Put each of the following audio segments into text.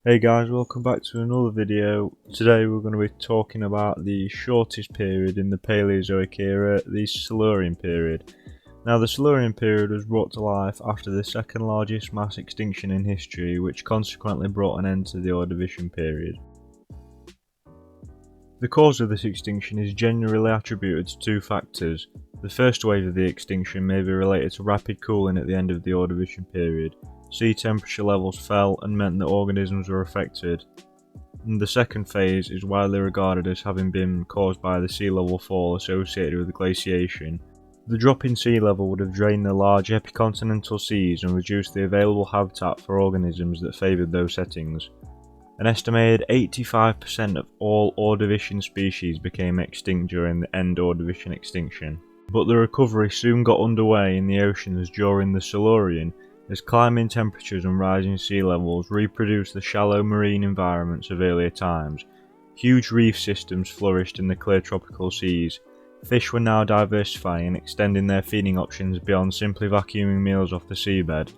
Hey guys, welcome back to another video. Today we're going to be talking about the shortest period in the Paleozoic era, the Silurian Period. Now the Silurian Period was brought to life after the second largest mass extinction in history, which consequently brought an end to the Ordovician period. The cause of this extinction is generally attributed to two factors. The first wave of the extinction may be related to rapid cooling at the end of the Ordovician period. Sea temperature levels fell and meant that organisms were affected. And the second phase is widely regarded as having been caused by the sea level fall associated with glaciation. The drop in sea level would have drained the large epicontinental seas and reduced the available habitat for organisms that favoured those settings. An estimated 85% of all Ordovician species became extinct during the end Ordovician extinction. But the recovery soon got underway in the oceans during the Silurian, as climbing temperatures and rising sea levels reproduced the shallow marine environments of earlier times. Huge reef systems flourished in the clear tropical seas. Fish were now diversifying and extending their feeding options beyond simply vacuuming meals off the seabed.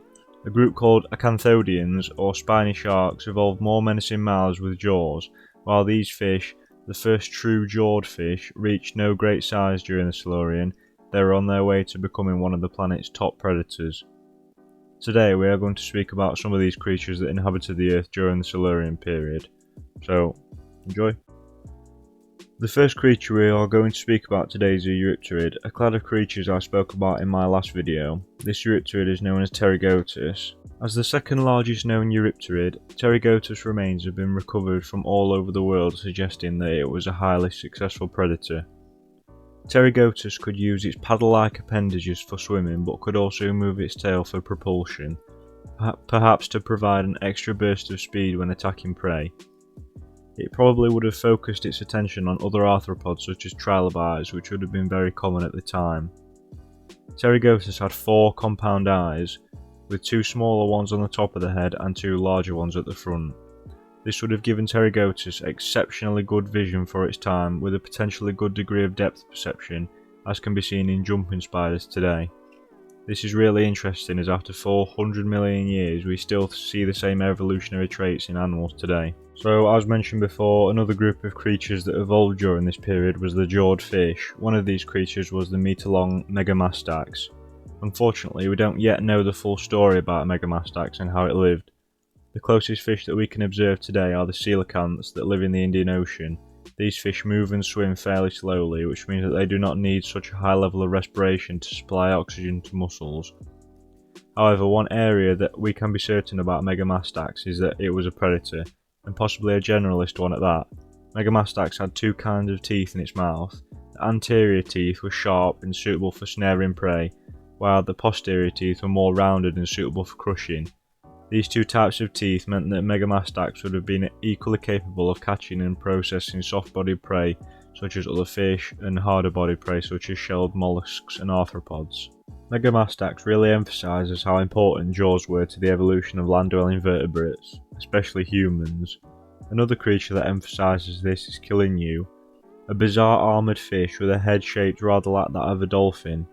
A group called acanthodians, or spiny sharks, evolved more menacing mouths with jaws. While these fish, the first true jawed fish, reached no great size during the Silurian, they were on their way to becoming one of the planet's top predators. Today we are going to speak about some of these creatures that inhabited the Earth during the Silurian period. So, enjoy. The first creature we are going to speak about today is a Eurypterid, a clade of creatures I spoke about in my last video. This Eurypterid is known as Pterygotus. As the second largest known Eurypterid, Pterygotus remains have been recovered from all over the world, suggesting that it was a highly successful predator. Pterygotus could use its paddle-like appendages for swimming, but could also move its tail for propulsion, perhaps to provide an extra burst of speed when attacking prey. It probably would have focused its attention on other arthropods such as trilobites, which would have been very common at the time. Pterygotus had 4 compound eyes, with 2 smaller ones on the top of the head and 2 larger ones at the front. This would have given Pterygotus exceptionally good vision for its time, with a potentially good degree of depth perception, as can be seen in jumping spiders today. This is really interesting, as after 400 million years we still see the same evolutionary traits in animals today. So, as mentioned before, another group of creatures that evolved during this period was the jawed fish. One of these creatures was the meter-long Megamastax. Unfortunately, we don't yet know the full story about Megamastax and how it lived. The closest fish that we can observe today are the coelacanths that live in the Indian Ocean. These fish move and swim fairly slowly, which means that they do not need such a high level of respiration to supply oxygen to muscles. However, one area that we can be certain about Megamastax is that it was a predator, and possibly a generalist one at that. Megamastax had 2 kinds of teeth in its mouth. The anterior teeth were sharp and suitable for snaring prey, while the posterior teeth were more rounded and suitable for crushing. These 2 types of teeth meant that Megamastax would have been equally capable of catching and processing soft-bodied prey such as other fish and harder-bodied prey such as shelled mollusks and arthropods. Megamastax really emphasises how important jaws were to the evolution of land-dwelling vertebrates, especially humans. Another creature that emphasises this is Killineu, a bizarre armoured fish with a head shaped rather like that of a dolphin.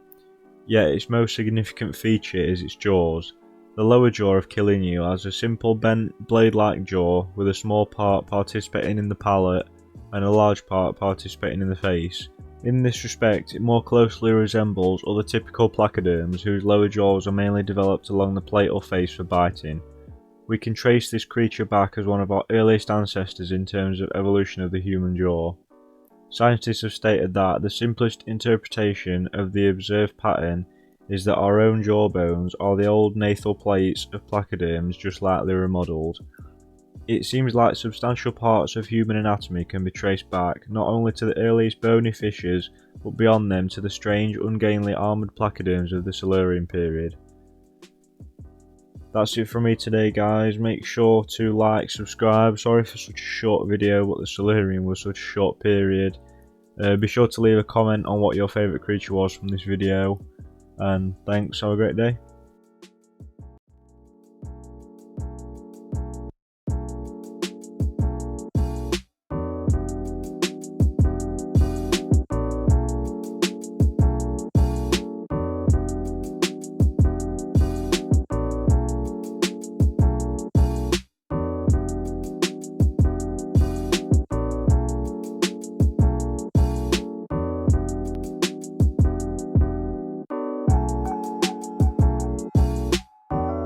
Yet its most significant feature is its jaws. The lower jaw of Killineu has a simple bent blade-like jaw with a small part participating in the palate and a large part participating in the face. In this respect, it more closely resembles other typical placoderms whose lower jaws are mainly developed along the plate or face for biting. We can trace this creature back as one of our earliest ancestors in terms of evolution of the human jaw. Scientists have stated that the simplest interpretation of the observed pattern is that our own jawbones are the old nathal plates of placoderms just slightly remodelled. It seems like substantial parts of human anatomy can be traced back not only to the earliest bony fishes, but beyond them to the strange ungainly armoured placoderms of the Silurian period. That's it from me today guys, make sure to like, subscribe. Sorry for such a short video, but the Silurian was such a short period. Be sure to leave a comment on what your favourite creature was from this video. And thanks, have a great day.